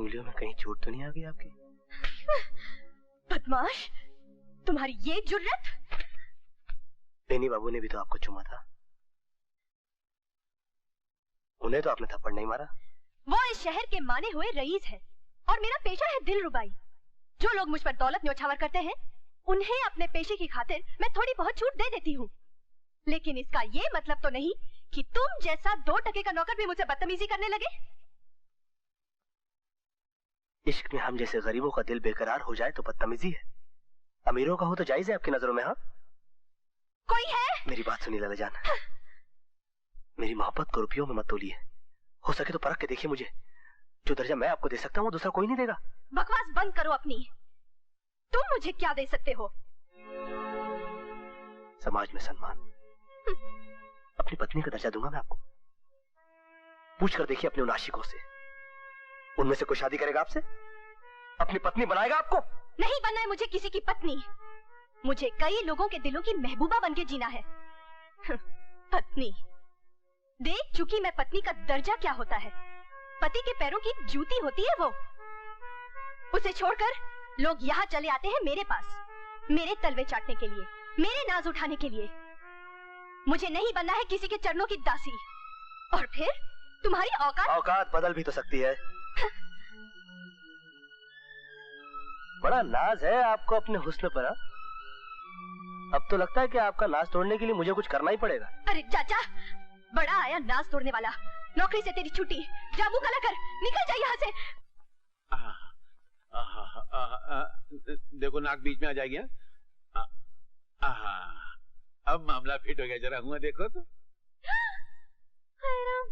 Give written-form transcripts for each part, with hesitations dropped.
उंगलियों में कहीं चोट तो नहीं आ गई आपकी? बदमाश, तुम्हारी ये जुर्रत! बेनी बाबू ने भी तो आपको चुमा था, उन्हें तो आपने थप्पड़ नहीं मारा। वो इस शहर के माने हुए रईस है और मेरा पेशा है दिल रुबाई। जो लोग मुझ पर दौलत न्योछावर करते हैं, उन्हें अपने पेशे की खातिर मैं थोड़ी बहुत छूट दे देती हूँ, लेकिन इसका ये मतलब तो नहीं कि तुम जैसा 2 टके का नौकर भी मुझसे बदतमीजी करने लगे। इश्क में हम जैसे गरीबों का दिल बेकरार हो जाए तो बदतमीजी है, अमीरों का हो तो जायज है आपकी नजरों में? हाँ, कोई है? मेरी बात सुनिए लैला जान, मेरी मोहब्बत को रुपयों में मत तोलिए। हो सके तो परख के देखिए मुझे, जो दर्जा मैं आपको दे सकता हूँ वो दूसरा कोई नहीं देगा। बकवास बंद करो अपनी। तुम मुझे क्या दे सकते हो? समाज में सम्मान, अपनी पत्नी का दर्जा दूंगा मैं आपको। पूछ कर देखिए अपने उन आशिकों से, उनमें से कोई शादी करेगा आपसे? अपनी पत्नी बनाएगा आपको? नहीं बनना है मुझे किसी की पत्नी। मुझे कई लोगों के दिलों की महबूबा बनके जीना है। पत्नी देख चुकी मैं पत्नी का दर्जा क्या होता है। पति के पैरों की जूती होती है वो। उसे छोड़कर लोग यहाँ चले आते हैं मेरे पास, मेरे तलवे चाटने के लिए, मेरे नाज उठाने के लिए। मुझे नहीं बनना है किसी के चरणों की दासी। और फिर तुम्हारी औकात बदल भी तो सकती है। बड़ा नाज है आपको अपने हुस्न पर। अब तो लगता है कि आपका नाज तोड़ने के लिए मुझे कुछ करना ही पड़ेगा। अरे चाचा, बड़ा आया नाज तोड़ने वाला। नौकरी से तेरी छुट्टी, जाबू काला कर, निकल जा यहाँ से। देखो नाक बीच में आ जाएगी। अब मामला फिट हो गया, जरा हुआ देखो तो। हाय राम,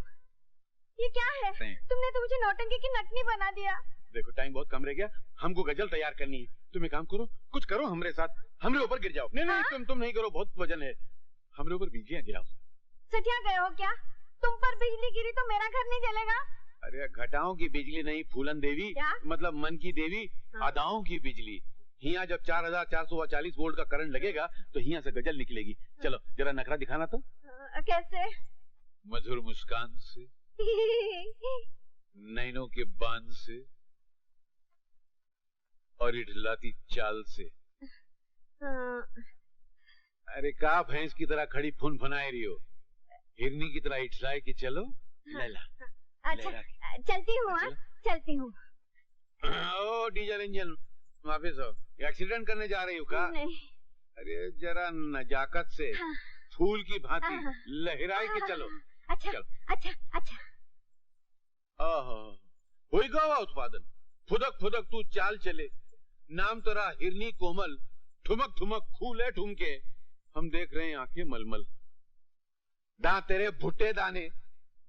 ये क्या है? तुमने तो मुझे नौटंकी की नटनी बना दिया। देखो टाइम बहुत कम रह गया, हमको गजल तैयार करनी है। तुम एक काम करो, कुछ करो हमरे साथ, हमरे ऊपर गिर जाओ। नहीं नहीं, तुम नहीं करो, बहुत वजन है। हमरे ऊपर बिजलियां गिराओ। सटिया गए हो क्या? तुम पर बिजली गिरी तो मेरा घर नहीं जलेगा? अरे घटाओं की बिजली नहीं, फूलन देवी, मतलब मन की देवी, अदाओं की बिजली। हिया जब 4440 वोल्ट का करंट लगेगा तो हिया से गजल निकलेगी। चलो जरा नखरा दिखाना तो। कैसे? मधुर मुस्कान से, नैनों के बांध से और इठलाती चाल से। अरे का भैंस की तरह खड़ी फुन फनाए रही हो, हिरनी की तरह इठलाए कि चलो लैला। अच्छा चलती हूँ। चलती हूँ। ओ डीजल इंजन वापिस हो, एक्सीडेंट करने जा रही हो का? नहीं। अरे जरा नजाकत से फूल की भांति लहराए के चलो। अच्छा चलो। अच्छा अच्छा। हुई गवा उत्पादन, फुदक फुदक तू चाल चले, नाम तेरा हिरनी कोमल, ठुमक ठुमक खूले ठुमके, हम देख रहे हैं आंखें मलमल। दांत तेरे भुट्टे दाने,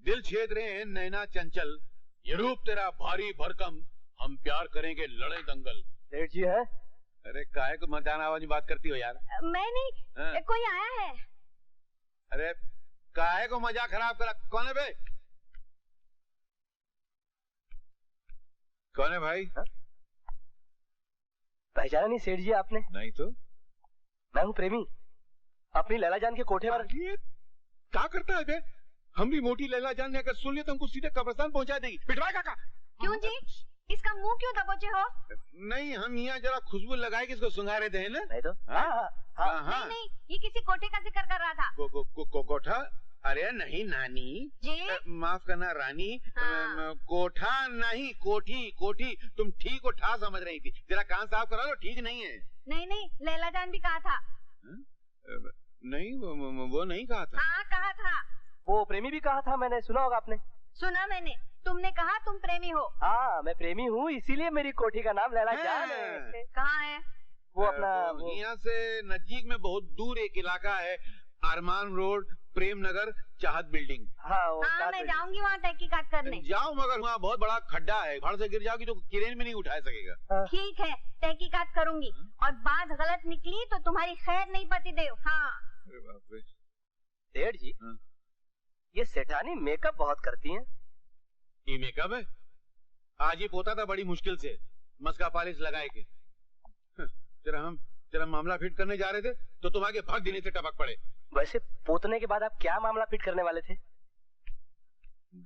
दिल छेद रहे हैं नैना चंचल, ये रूप तेरा भारी भरकम, हम प्यार करेंगे लड़े दंगल। सेठ जी है? अरे काहे को मदान आवाज में बात करती हो यार? मैं नहीं, कोई आया है। अरे काहे को मजाक खराब करा? कौन है बे? कौन है भाई? पहचाना नहीं सेठ जी आपने? नहीं तो। मैं हूँ प्रेमी, अपनी लैला जान के कोठे पर। क्या करता है बे? हमरी मोटी लैला जान ने अगर सुन लिया तो हमको सीधे कब्रिस्तान पहुंचा देगी। पिटवाएगा का? क्यों जी? इसका मुंह क्यों दबोचे हो? नहीं, हम यहाँ जरा खुशबू लगाए कि इसको सुंघारे थे ना। नहीं तो। नहीं नहीं, ये किसी कोठे का जिक्र कर रहा था। कोठा? अरे नहीं नानी जी, माफ करना रानी। कोठा नहीं, कोठी कोठी। तुम ठीक और ठा समझ रही थी, जरा कान साफ करा लो, ठीक नहीं है। नहीं नहीं, लैला जान भी कहा था। नहीं वो नहीं कहा था। हाँ कहा था। वो प्रेमी भी कहा था, मैंने सुना होगा आपने। सुना मैंने, तुमने कहा तुम प्रेमी हो। हाँ मैं प्रेमी हूँ, इसीलिए मेरी कोठी का नाम लैला जान है। कहाँ है वो? अपना यहाँ से नजदीक में बहुत दूर एक इलाका है, अरमान रोड, प्रेम नगर, चाहत बिल्डिंग। हाँ मैं जाऊंगी वहाँ तहकीकात करने। जाओ, मगर वहाँ बहुत बड़ा खड्डा है, भाड़ से गिर जाओगी तो क्रेन में नहीं उठा सकेगा। ठीक है, तहकीकात करूंगी, और बात गलत निकली तो तुम्हारी खैर नहीं पति देव। हाँ। अरे बाप रे सेठ जी, ये सेठानी मेकअप बहुत करती हैं। ये मेकअप है? आज ही पोता था बड़ी मुश्किल से, मस्का पॉलिश लगाए के। जरा मामला फिट करने जा रहे थे तो तुम आगे भाग देने से टपक पड़े। वैसे पोतने के बाद आप क्या मामला फिट करने वाले थे?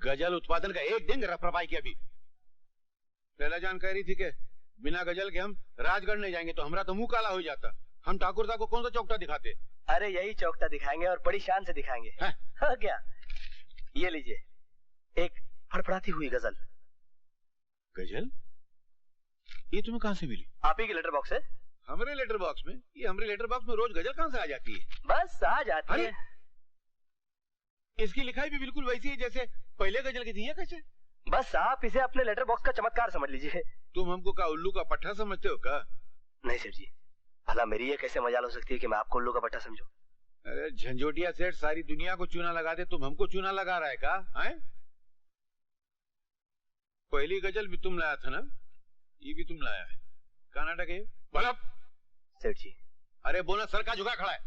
गजल उत्पादन का एक दिन रफरफाई किया। अभी लैला जान कह रही थी कि बिना गजल के हम राजगढ़ नहीं जाएंगे, तो हमारा तो मुंह काला हो जाता। हम ठाकुर साहब को कौन सा चौकटा दिखाते? अरे यही चौकटा दिखाएंगे और बड़ी शान से दिखाएंगे। हाँ क्या? ये लीजिए, एक फड़फड़ाती हुई गजल। गजल? ये तुम्हें कहाँ से मिली? आप ही की लेटर बॉक्स है। हमारे लेटर बॉक्स में? ये हमारे लेटर बॉक्स में रोज गजल कहाँ से आ जाती है? बस आ जाती है। इसकी लिखाई भी बिल्कुल वैसी है जैसे पहले गजल की थी। है कैसे? बस आप इसे अपने लेटर बॉक्स का चमत्कार समझ लीजिए। तुम हमको का उल्लू का पट्टा समझते हो का? नहीं सेठ जी, भला मेरी ये कैसे मजाल हो सकती है कि मैं आपको उल्लू का पट्टा समझूं? अरे झंझोटिया सेठ सारी दुनिया को चूना लगा दे, तुम हमको चूना लगा रहा है का? हैं? पहली गजल भी तुम लाया था ना, ये भी तुम लाया है। क्या नाटक है? बलब सेठ जी। अरे बोनस सर का झुका खड़ा है।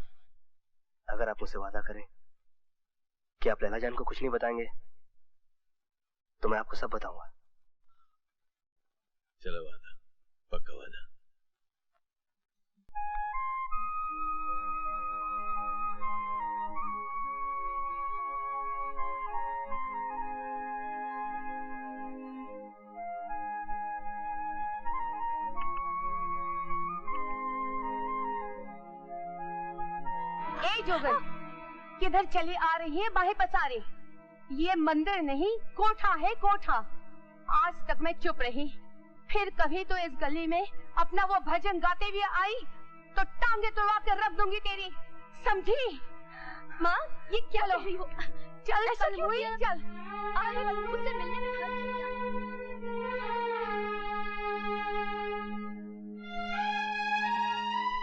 अगर आप मुझसे वादा करें कि आप लैला जान को कुछ नहीं बताएंगे तो मैं आपको सब बताऊंगा। चलो वादा, पक्का वादा। जोगन, किधर चली आ रही है बाहें पसारे? ये मंदिर नहीं कोठा है, कोठा। आज तक मैं चुप रही, फिर कभी तो इस गली में अपना वो भजन गाते हुए आई तो टांगे तोड़वा के रख दूंगी तेरी, समझी? माँ, ये क्या चलो, कह रही हो? चल ऐसा चल क्यों हुई, किया? चल। अरे मुझसे मिलने में खर्च किया।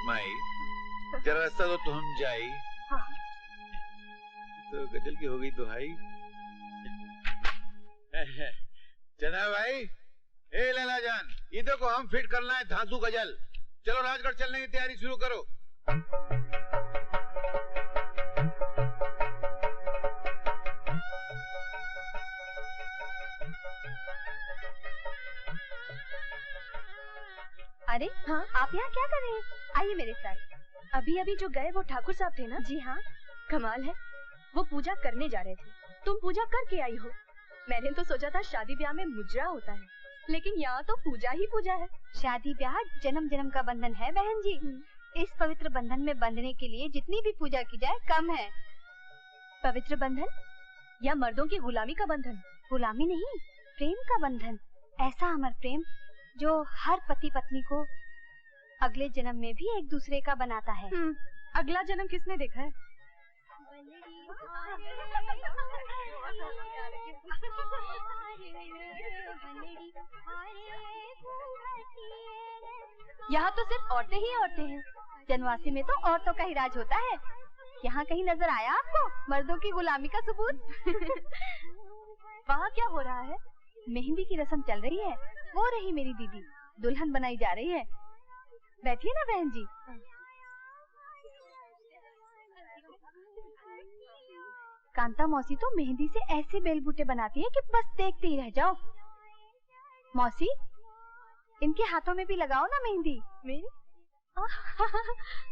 माई, जरा रास्ता तो हम जाए। हाँ। तो गजल की हो गई तो भाई। चना भाई, ए लैला जान, ये देखो हम फिट करना है धांसू गजल। चलो राजगढ़ चलने की तैयारी शुरू करो। अरे हाँ, आप यहाँ क्या कर रहे हैं? आइए मेरे साथ। अभी अभी जो गए वो ठाकुर साहब थे ना? जी हाँ। कमाल है, वो पूजा करने जा रहे थे, तुम पूजा करके आई हो। मैंने तो सोचा था शादी ब्याह में मुजरा होता है, लेकिन यहाँ तो पूजा ही पूजा है। शादी ब्याह जन्म जन्म का बंधन है बहन जी। इस पवित्र बंधन में बंधने के लिए जितनी भी पूजा की जाए कम है। पवित्र बंधन या मर्दों की गुलामी का बंधन? गुलामी नहीं, प्रेम का बंधन। ऐसा अमर प्रेम जो हर पति पत्नी को अगले जन्म में भी एक दूसरे का बनाता है। अगला जन्म किसने देखा है? यहाँ तो सिर्फ औरतें ही औरतें हैं। जनवासी में तो औरतों का ही राज होता है। यहाँ कहीं नजर आया आपको मर्दों की गुलामी का सबूत? वहाँ क्या हो रहा है? मेहंदी की रस्म चल रही है। वो रही मेरी दीदी, दुल्हन बनाई जा रही है। बैठिए ना बहन जी। कांता मौसी तो मेहंदी से ऐसे बेलबूटे बनाती है कि बस देखते ही रह जाओ। मौसी, इनके हाथों में भी लगाओ ना मेहंदी। मेरी?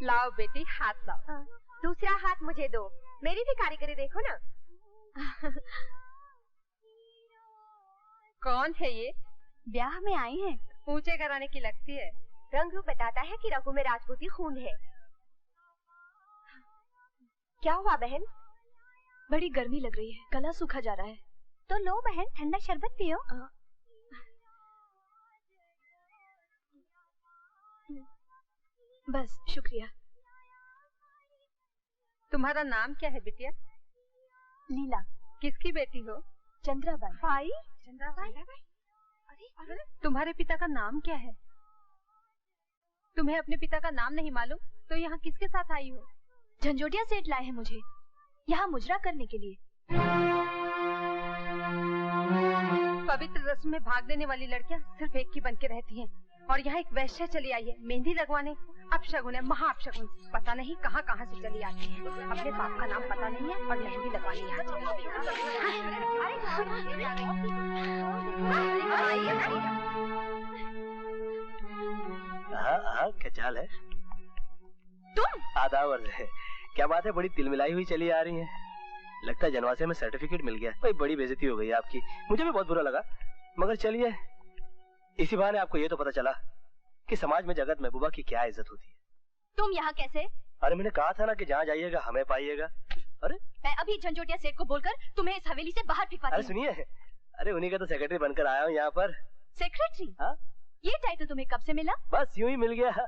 लाओ बेटी, हाथ लाओ। दूसरा हाथ मुझे दो, मेरी भी कारीगरी देखो ना। कौन है ये? ब्याह में आई हैं। ऊंचे घराने की लगती है। रंग रूप बताता है कि रघु में राजपूती खून है। क्या हुआ बहन? बड़ी गर्मी लग रही है, गला सूखा जा रहा है। तो लो बहन, ठंडा शरबत पियो। बस शुक्रिया। तुम्हारा नाम क्या है बिटिया? लीला। किसकी बेटी हो? चंद्राबाई। भाई? चंद्राबाई? अरे तुम्हारे पिता का नाम क्या है? तुम्हें अपने पिता का नाम नहीं मालूम तो यहाँ किसके साथ आई हो? झंझोटिया सेठ लाए हैं मुझे यहाँ मुजरा करने के लिए। पवित्र रस्म में भाग देने वाली लड़कियाँ सिर्फ एक की बन के रहती हैं, और यहाँ एक वैश्या चली आई है मेहंदी लगवाने। अपशगुन है, महा अपशगुन। पता नहीं कहाँ कहाँ से चली आती है। अपने बाप का नाम पता नहीं है और मेहंदी लगवाने यहाँ चली आई है। क्या चाल है? तुम? आदाब अर्ज है। क्या बात है, बड़ी तिलमिलाई हुई चली आ रही है। लगता है जनवासे में सर्टिफिकेट मिल गया। भाई बड़ी बेइज्जती हो गई आपकी। मुझे भी बहुत बुरा लगा, मगर चलिए इसी बहाने आपको ये तो पता चला कि समाज में जगत महबूबा की क्या इज्जत होती है। तुम यहाँ कैसे? अरे मैंने कहा था ना कि जहाँ जाइएगा हमें पाइएगा। अरे मैं अभी झंझोटिया सेठ को बोलकर तुम्हें इस हवेली से बाहर फिकवाती अरे हूँ। सुनिए, अरे उन्हीं का तो सेक्रेटरी बनकर आया हूँ यहाँ पर। सेक्रेटरी? हाँ? ये टाइटल तुम्हें कब से मिला? बस यूं ही मिल गया।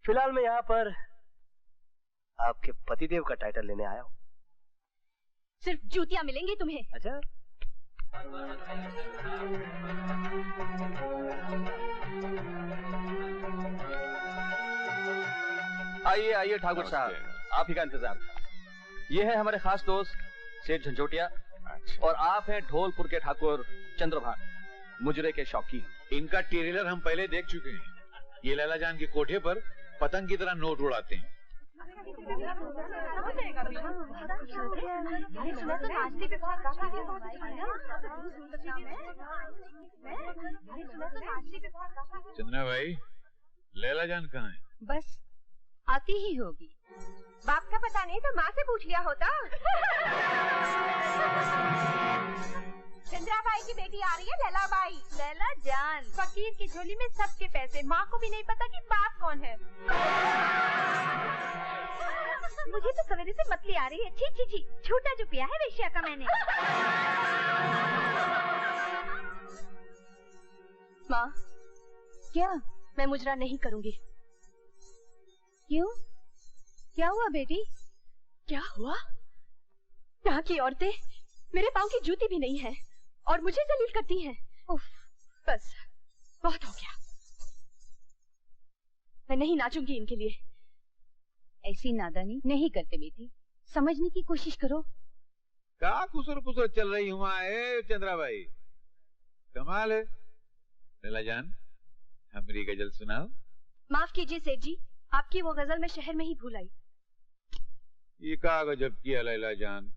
फिलहाल मैं यहाँ पर आपके पतिदेव का टाइटल लेने आया हूँ। सिर्फ जूतियाँ मिलेंगी तुम्हें। अच्छा, आइए आइए ठाकुर साहब, आप ही का इंतजार था। ये है हमारे खास दोस्त सेठ झंझोटिया। अच्छा। और आप हैं ढोलपुर के ठाकुर चंद्रभान, मुजरे के शौकीन। इनका ट्रेलर हम पहले देख चुके हैं। ये लैला जान के कोठे पर पतंग की तरह नोट उड़ाते हैं। चंद्रा भाई, लैला जान कहाँ है? बस आती ही होगी। बाप का पता नहीं तो माँ से पूछ लिया होता। चंद्रा बाई की बेटी आ रही है, लैला बाई। लैला जान, फकीर की झोली में सबके पैसे, माँ को भी नहीं पता कि बाप कौन है। मुझे तो सवेरे से मतली आ रही है। छी छी छी, झूठा जो पिया है वेश्या का मैंने। माँ, क्या? मैं मुजरा नहीं करूँगी। क्यों? क्या हुआ बेटी? क्या हुआ? यहाँ की औरतें मेरे पाँव की जूती भी नहीं है और मुझे जलील करती हैं। उफ, बस बहुत हो गया। मैं नहीं नाचूंगी इनके लिए। ऐसी नादानी नहीं करते बेटी, समझने की कोशिश करो। क्या कुसर पुसर चल रही हुआ है चंद्रा भाई? कमाल है। लैला जान, हमारी गजल सुनाओ। माफ कीजिए सेठ जी, आपकी वो गजल मैं शहर में ही भूल आई। ये क्या गजब किया लैला जान,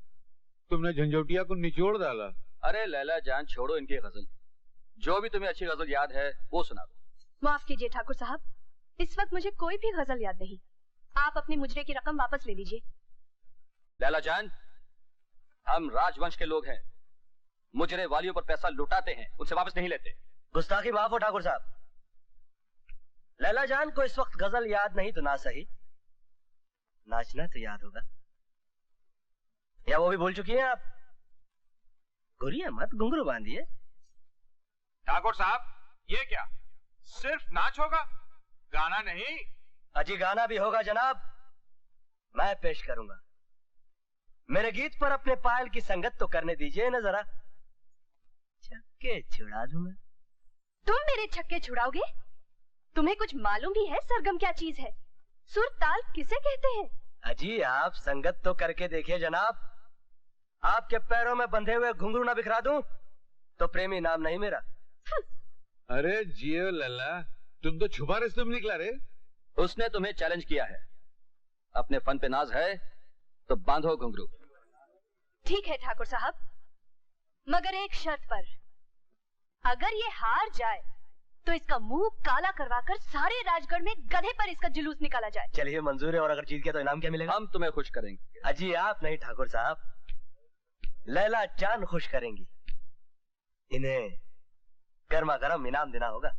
तुमने झंझोटिया को निचोड़ डाला। अरे लैला जान, छोड़ो इनकी गजल। जो भी तुम्हें अच्छी गजल याद है वो सुना दो। माफ कीजिए ठाकुर साहब, इस वक्त मुझे कोई भी गजल याद नहीं। आप अपनी मुजरे की रकम वापस ले लीजिए। लैला जान, हम राजवंश के लोग हैं, मुजरे वालियों पर पैसा लुटाते हैं, उनसे वापस नहीं लेते। गुस्ताखी माफ हो ठाकुर साहब। लैला जान को इस वक्त गजल याद नहीं तो ना सही, नाचना तो याद होगा। या वो भी भूल चुकी हैं आप? घुरिए मत, घुंघरू बांधिए। ठाकुर साहब, ये क्या सिर्फ नाच होगा, गाना नहीं? अजी गाना भी होगा जनाब, मैं पेश करूंगा। मेरे गीत पर अपने पायल की संगत तो करने दीजिए न जरा, छक्के छुड़ा दूंगा। तुम मेरे छक्के छुड़ाओगे? तुम्हें कुछ मालूम भी है सरगम क्या चीज है? सुर ताल किसे कहते हैं? अजी आप संगत तो करके देखिए जनाब। आपके पैरों में बंधे हुए घुंघरू ना बिखरा दूं तो प्रेमी नाम नहीं मेरा। अरे जियो लल्ला, तुम तो छुपा रिश्ते में निकला रे। उसने तुम्हें चैलेंज किया है, अपने फन पे नाज है तो बांधो घुंघरू। ठीक है ठाकुर साहब, मगर एक शर्त पर। अगर ये हार जाए तो इसका मुंह काला करवाकर सारे राजगढ़ में गधे पर इसका जुलूस निकाला जाए। चलिए मंजूर है, और अगर जीत गया तो इनाम क्या मिलेगा? हम तुम्हें खुश करेंगे। अजी आप नहीं ठाकुर साहब, लैला जान खुश करेंगी। इन्हें गर्मा गर्म इनाम देना होगा।